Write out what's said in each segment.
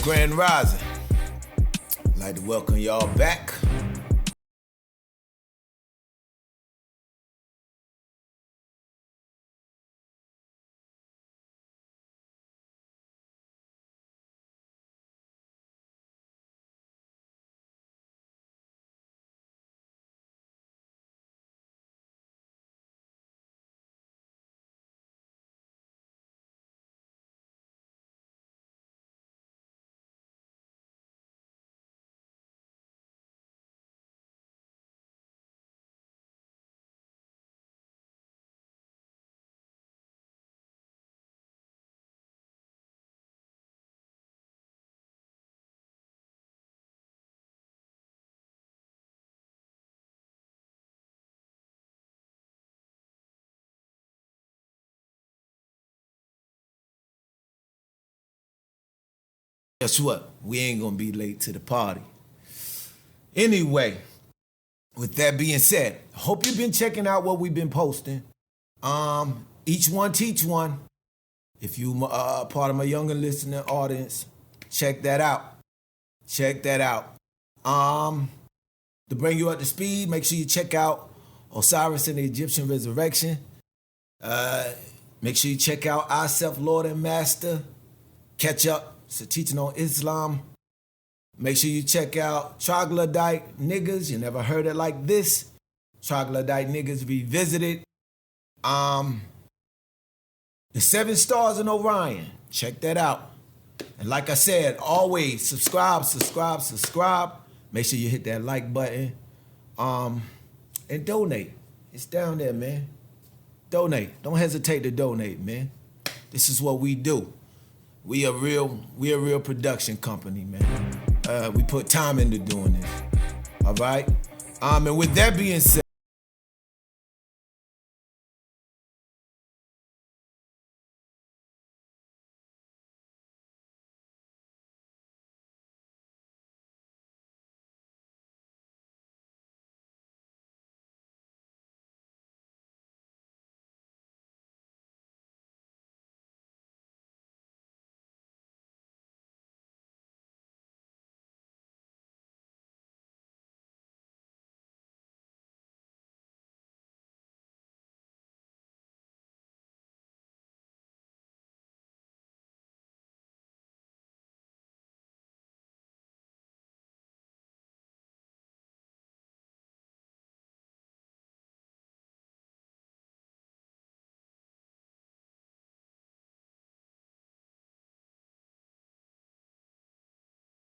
Grand Rising. I'd like to welcome y'all back. Guess what? We ain't gonna be late to the party. Anyway, with that being said, hope you've been checking out what we've been posting. Each one teach one. If you part of my younger listening audience, check that out. Check that out. To bring you up to speed, make sure you check out Osiris and the Egyptian Resurrection. Make sure you check out Our Self Lord and Master. Catch up. It's a teaching on Islam. Make sure you check out Troglodyte Niggas. You never heard it like this. Troglodyte Niggas Revisited. The 7 Stars in Orion. Check that out. And like I said, always subscribe. Make sure you hit that like button. And donate. It's down there, man. Donate. Don't hesitate to donate, man. This is what we do. We a real production company, man. We put time into doing this. All right? And with that being said,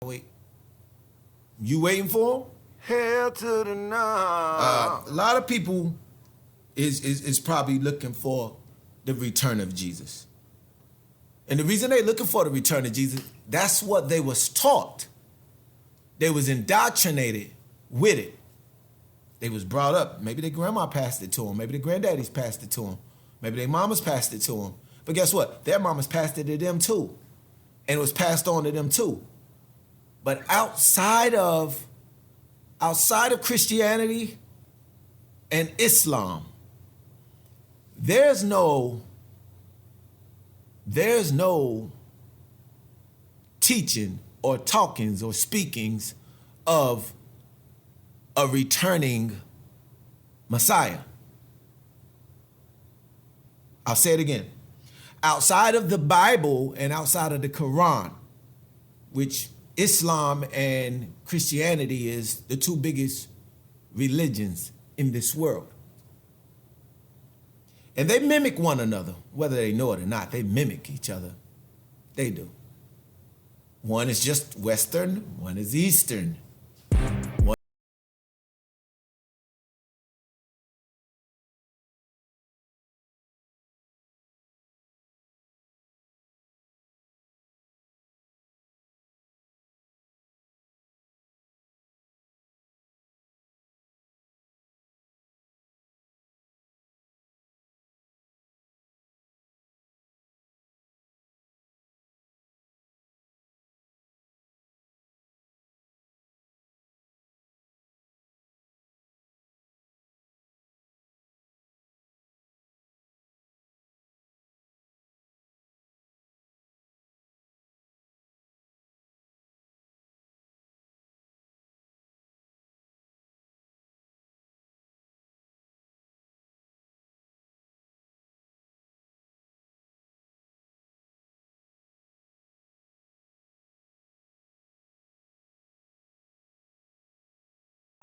wait. You waiting for him? Hell to the no. A lot of people is probably looking for the return of Jesus. And the reason they looking for the return of Jesus, that's what they was taught. They was indoctrinated with it. They was brought up. Maybe their grandma passed it to them. Maybe their granddaddies passed it to them. Maybe their mamas passed it to them. But guess what? Their mamas passed it to them too. And it was passed on to them too. But outside of Christianity and Islam, there's no teaching or talkings or speakings of a returning Messiah. I'll say it again. Outside of the Bible and outside of the Quran, which Islam and Christianity is the 2 biggest religions in this world. And they mimic one another, whether they know it or not. They mimic each other. They do. One is just Western, one is Eastern.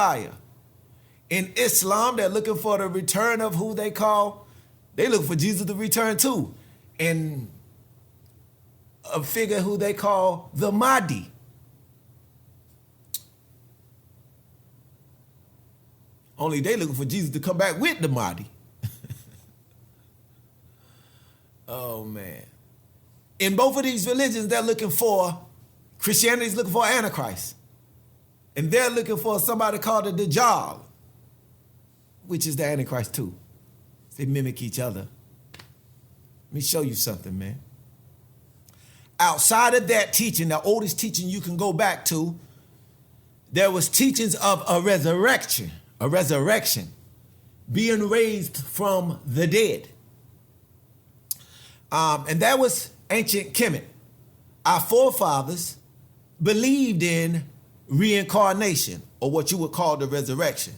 Messiah. In Islam, they're looking for the return of who they look for Jesus to return too. And a figure who they call the Mahdi. Only they looking for Jesus to come back with the Mahdi. Oh, man. In both of these religions, they're looking for, Christianity's looking for Antichrist. And they're looking for somebody called the Dajjal, which is the Antichrist too. They mimic each other. Let me show you something, man. Outside of that teaching, the oldest teaching you can go back to, there was teachings of a resurrection, being raised from the dead. And that was ancient Kemet. Our forefathers believed in reincarnation, or what you would call the resurrection.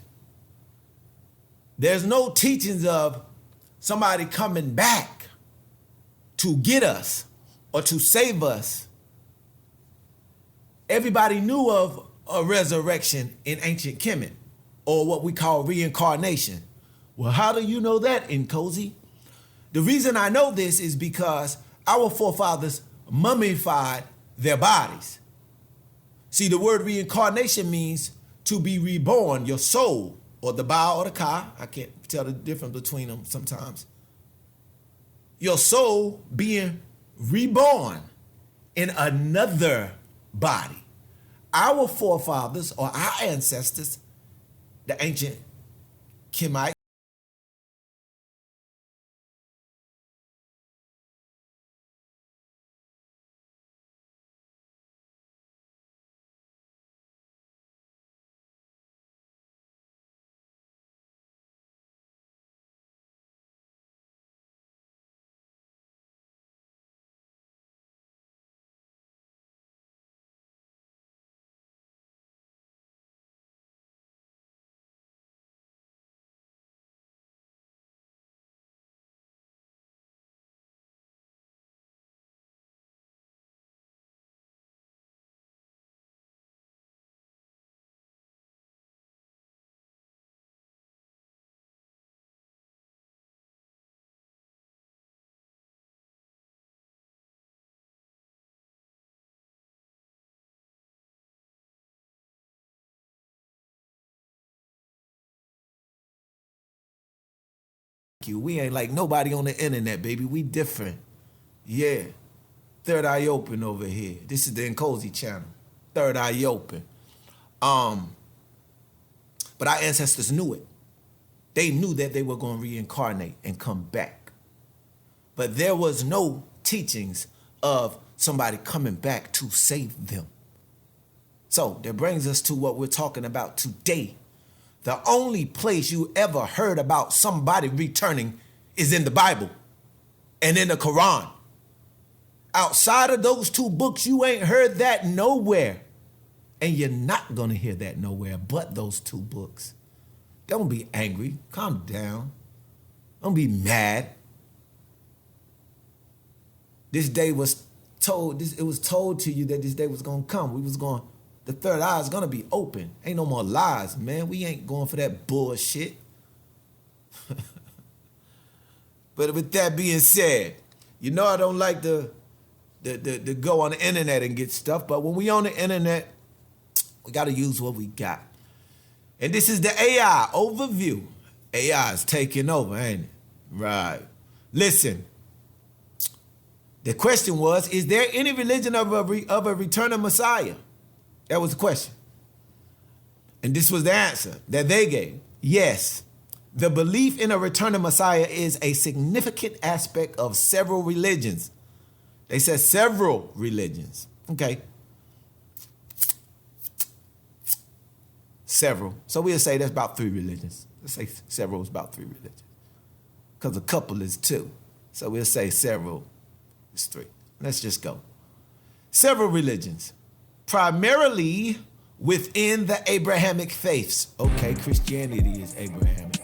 There's no teachings of somebody coming back to get us or to save us. Everybody knew of a resurrection in ancient Kemet, or what we call reincarnation. Well, how do you know that, NKOSI? The reason I know this is because our forefathers mummified their bodies. See, the word reincarnation means to be reborn, your soul, or the ba or the ka. I can't tell the difference between them sometimes. Your soul being reborn in another body. Our forefathers, or our ancestors, the ancient Kemites, we ain't like nobody on the internet, baby. We different. Yeah. Third eye open over here. This is the NKOSI channel. Third eye open. But our ancestors knew it. They knew that they were going to reincarnate and come back. But there was no teachings of somebody coming back to save them. So that brings us to what we're talking about today. The only place you ever heard about somebody returning is in the Bible and in the Quran. Outside of those two books, you ain't heard that nowhere. And you're not going to hear that nowhere but those two books. Don't be angry. Calm down. Don't be mad. This day was told, it was told to you that this day was going to come. The third eye is going to be open. Ain't no more lies, man. We ain't going for that bullshit. But with that being said, you know I don't like to go on the internet and get stuff, but when we on the internet, we got to use what we got. And this is the AI overview. AI is taking over, ain't it? Right. Listen, the question was, is there any religion of a returning Messiah? That was the question. And this was the answer that they gave. Yes, the belief in a returning Messiah is a significant aspect of several religions. They said several religions. Okay. Several. So we'll say that's about 3 religions. Let's say several is about 3 religions. Because a couple is 2. So we'll say several is 3. Let's just go. Several religions. Primarily within the Abrahamic faiths. Okay, Christianity is Abrahamic.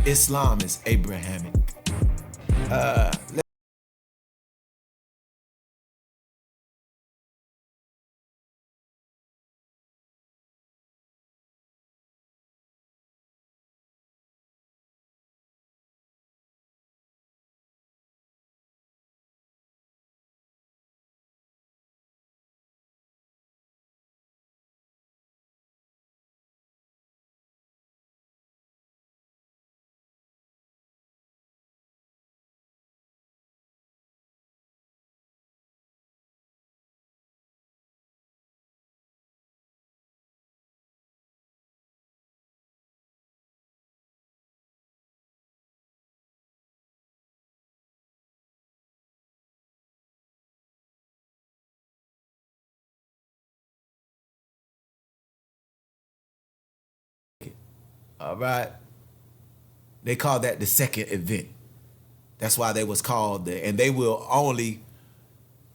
Islam is Abrahamic. All right. They call that the second event. That's why they was called and they will only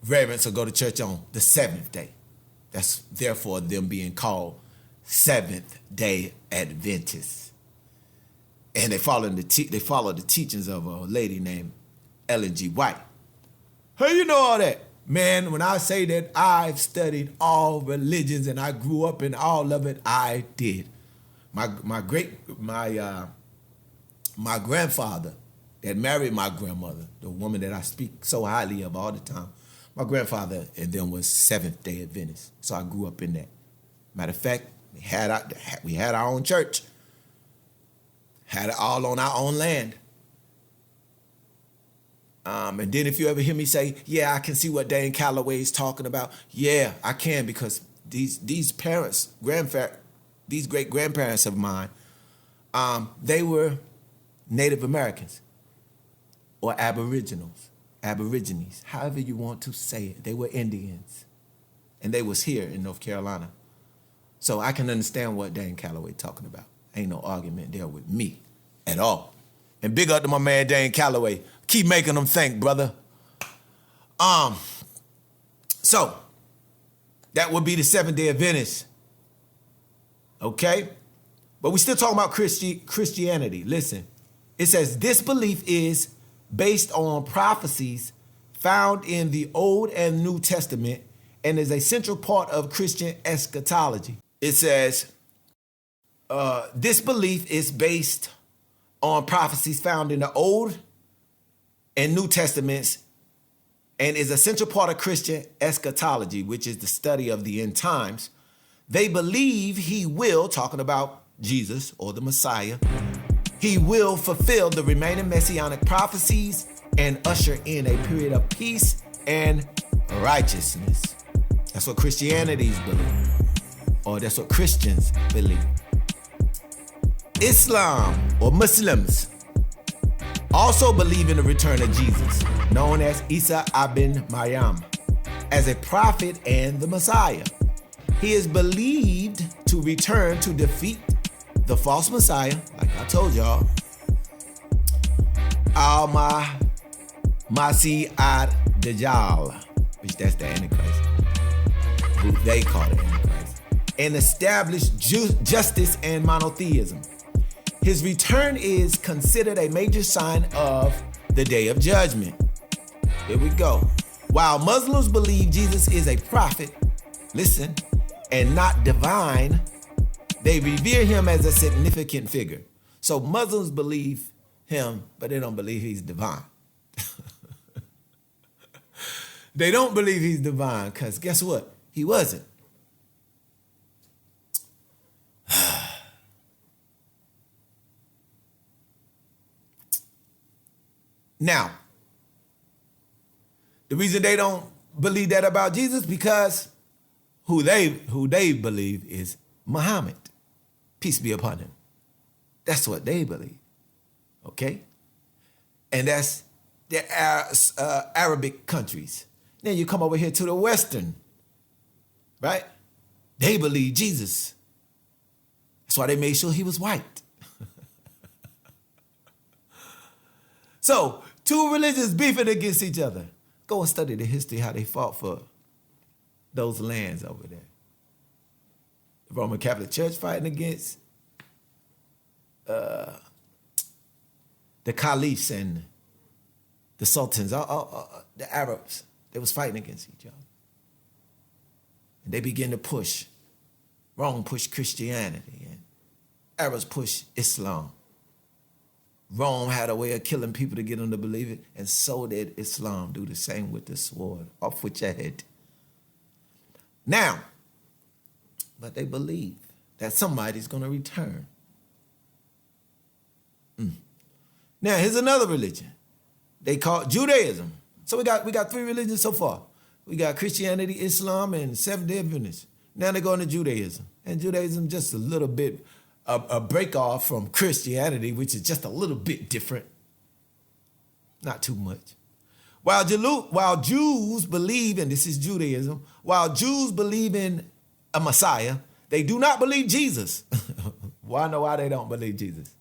reverence or go to church on the seventh day. That's therefore them being called Seventh Day Adventists. And they follow the teachings of a lady named Ellen G. White. How you know all that? Man, when I say that I've studied all religions and I grew up in all of it, I did. My grandfather that married my grandmother, the woman that I speak so highly of all the time, my grandfather and them was Seventh Day Adventists. So I grew up in that. Matter of fact, we had our own church. Had it all on our own land. And then if you ever hear me say, yeah, I can see what Dan Calloway is talking about. Yeah, I can, because these parents, these great grandparents of mine, they were Native Americans or Aborigines, however you want to say it. They were Indians, and they was here in North Carolina. So I can understand what Dan Calloway talking about. Ain't no argument there with me at all. And big up to my man Dan Calloway. Keep making them think, brother. So that would be the Seventh-day Adventists. Okay? But we still talking about Christianity. Listen, it says this belief is based on prophecies found in the Old and New Testament and is a central part of Christian eschatology. It says this belief is based on prophecies found in the Old and New Testaments and is a central part of Christian eschatology, which is the study of the end times. They believe he will, talking about Jesus or the Messiah, he will fulfill the remaining messianic prophecies and usher in a period of peace and righteousness. That's what Christianities believe, or that's what Christians believe. Islam, or Muslims, also believe in the return of Jesus, known as Isa ibn Maryam, as a prophet and the Messiah. He is believed to return to defeat the false Messiah, like I told y'all, Al-Masih ad-Dajjal, which that's the Antichrist, who they call the Antichrist, and establish justice and monotheism. His return is considered a major sign of the Day of Judgment. Here we go. While Muslims believe Jesus is a prophet, listen, and not divine, they revere him as a significant figure. So Muslims believe him, but they don't believe he's divine. They don't believe he's divine because guess what? He wasn't. Now, the reason they don't believe that about Jesus because who they believe is Muhammad. Peace be upon him. That's what they believe. Okay? And that's the Arabic countries. Then you come over here to the Western, right? They believe Jesus. That's why they made sure he was white. So, two religions beefing against each other. Go and study the history, how they fought for those lands over there. The Roman Catholic Church fighting against the caliphs and the sultans, the Arabs. They was fighting against each other. And they began to push. Rome pushed Christianity and Arabs pushed Islam. Rome had a way of killing people to get them to believe it, and so did Islam. Do the same with the sword. Off with your head. Now, but they believe that somebody's going to return. Now, here's another religion. They call it Judaism. So we got three religions so far. We got Christianity, Islam, and Seventh-day Adventists. Now they're going to Judaism. And Judaism just a little bit a break off from Christianity, which is just a little bit different. Not too much. While Jews believe, and this is Judaism, while Jews believe in a Messiah, they do not believe Jesus. Well, I know why they don't believe Jesus.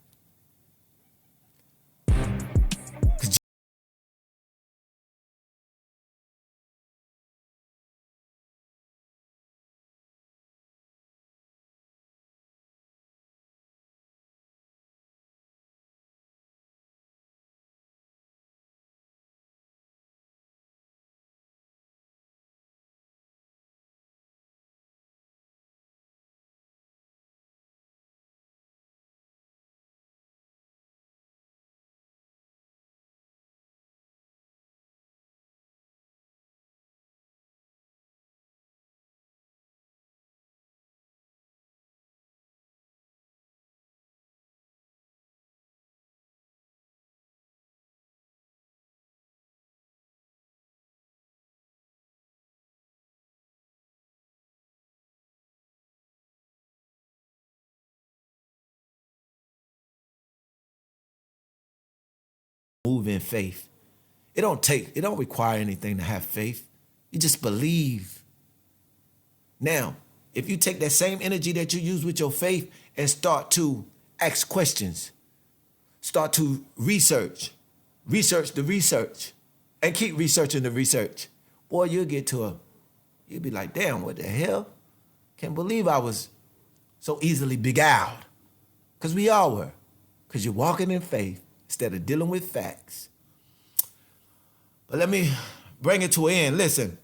Move in faith. It don't require anything to have faith. You just believe. Now, if you take that same energy that you use with your faith and start to ask questions, start to research the research, and keep researching the research, boy, you'll be like, damn, what the hell? Can't believe I was so easily beguiled. Because we all were. Because you're walking in faith instead of dealing with facts. But let me bring it to an end. Listen,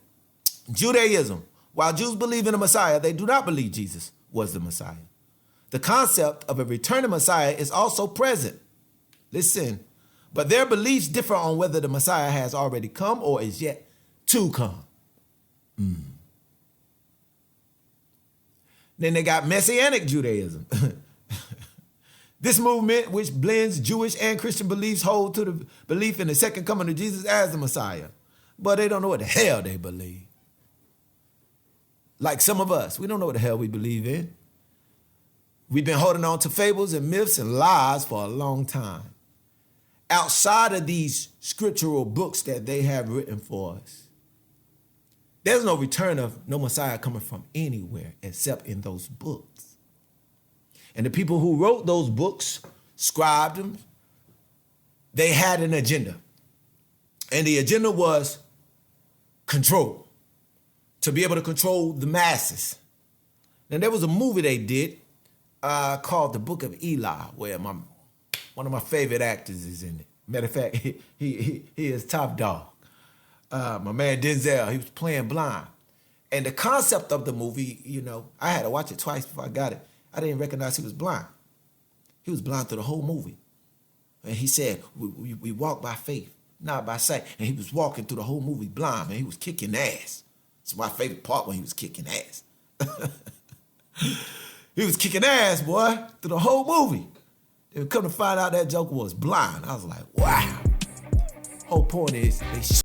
Judaism, while Jews believe in the Messiah, they do not believe Jesus was the Messiah. The concept of a returning Messiah is also present. Listen, but their beliefs differ on whether the Messiah has already come or is yet to come. Then they got Messianic Judaism. This movement, which blends Jewish and Christian beliefs, hold to the belief in the second coming of Jesus as the Messiah. But they don't know what the hell they believe. Like some of us, we don't know what the hell we believe in. We've been holding on to fables and myths and lies for a long time. Outside of these scriptural books that they have written for us, there's no return of no Messiah coming from anywhere except in those books. And the people who wrote those books, scribed them, they had an agenda. And the agenda was control, to be able to control the masses. Now, there was a movie they did called The Book of Eli, where one of my favorite actors is in it. Matter of fact, he is top dog. My man Denzel, he was playing blind. And the concept of the movie, I had to watch it twice before I got it. I didn't recognize he was blind. He was blind through the whole movie. And he said, we walk by faith, not by sight. And he was walking through the whole movie blind, man. He was kicking ass. It's my favorite part when he was kicking ass. He was kicking ass, boy, through the whole movie. And come to find out that Joker was blind. I was like, wow. Whole point is they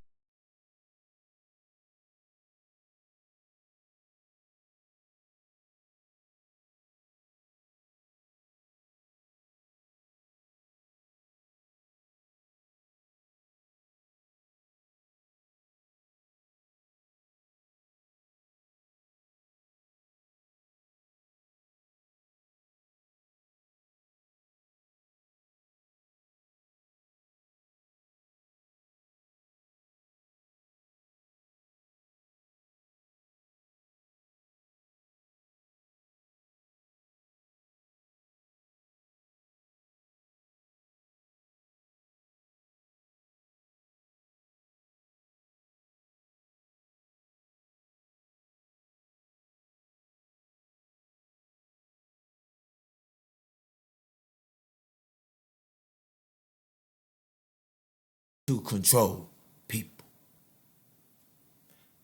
to control people.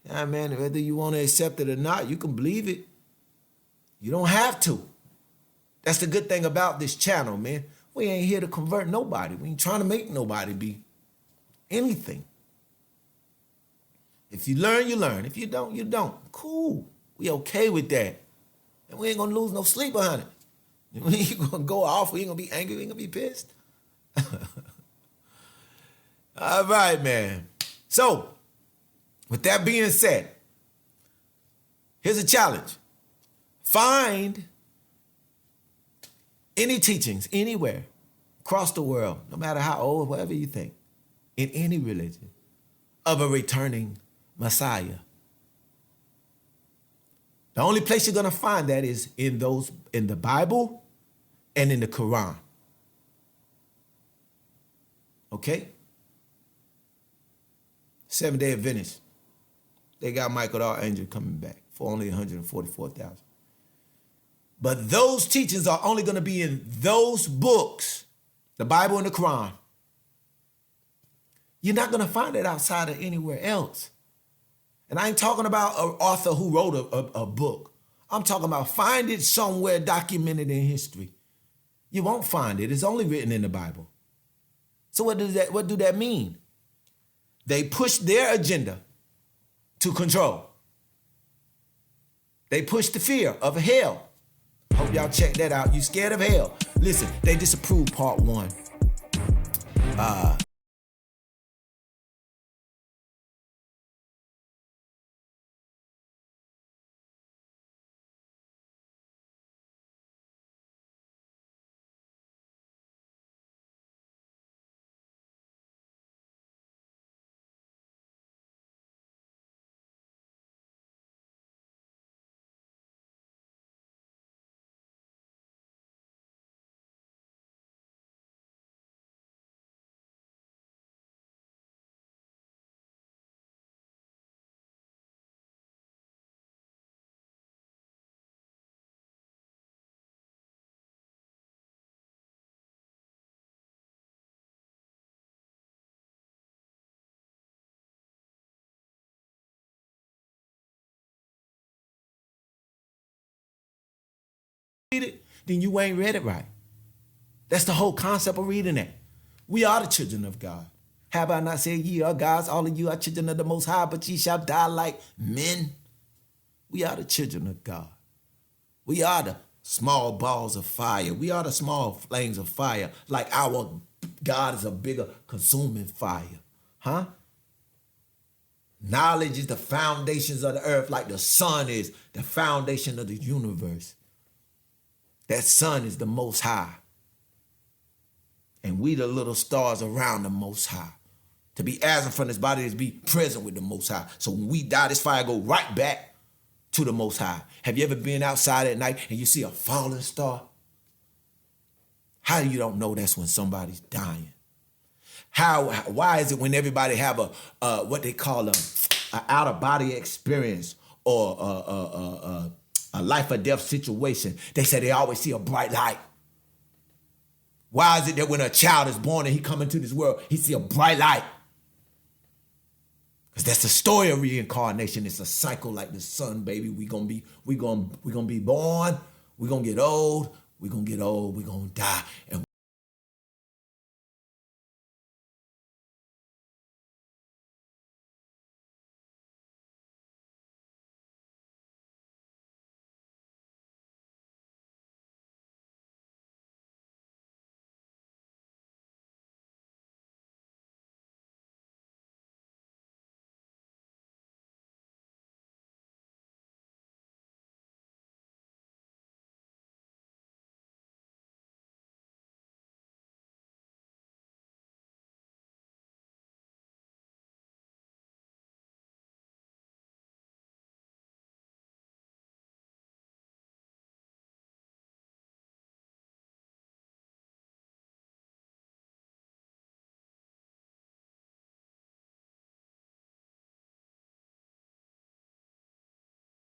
Yeah, man, whether you want to accept it or not, you can believe it. You don't have to. That's the good thing about this channel, man. We ain't here to convert nobody. We ain't trying to make nobody be anything. If you learn, you learn. If you don't, you don't. Cool. We okay with that. And we ain't gonna lose no sleep behind it. We ain't gonna go off. We ain't gonna be angry. We ain't gonna be pissed. All right, man. So, with that being said, here's a challenge. Find Any teachings, anywhere, across the world, no matter how old, whatever you think, in any religion, of a returning Messiah. The only place you're going to find that is in the Bible and in the Quran. Okay? Seventh-day Adventists, they got Michael the Archangel coming back for only 144,000. But those teachings are only going to be in those books, the Bible and the Quran. You're not going to find it outside of anywhere else. And I ain't talking about an author who wrote a book. I'm talking about find it somewhere documented in history. You won't find it. It's only written in the Bible. So what do that mean? They push their agenda to control. They push the fear of hell. Hope y'all check that out. You scared of hell? Listen, they disapproved part 1. Read it, then you ain't read it right. That's the whole concept of reading it. We are the children of God. Have I not said ye are gods? All of you are children of the Most High, but ye shall die like men. We are the children of God. We are the small balls of fire. We are the small flames of fire. Like our God is a bigger consuming fire. Huh? Knowledge is the foundations of the earth, like the sun is the foundation of the universe. That sun is the Most High. And we the little stars around the Most High. To be absent from this body is to be present with the Most High. So when we die, this fire go right back to the Most High. Have you ever been outside at night and you see a falling star? How you don't know that's when somebody's dying? Why is it when everybody have a what they call a out of body experience or a life or death situation, they say they always see a bright light? Why is it that when a child is born and he come into this world, he see a bright light? Because that's the story of reincarnation. It's a cycle like the sun, baby. We gonna be born, we gonna get old, we gonna die, and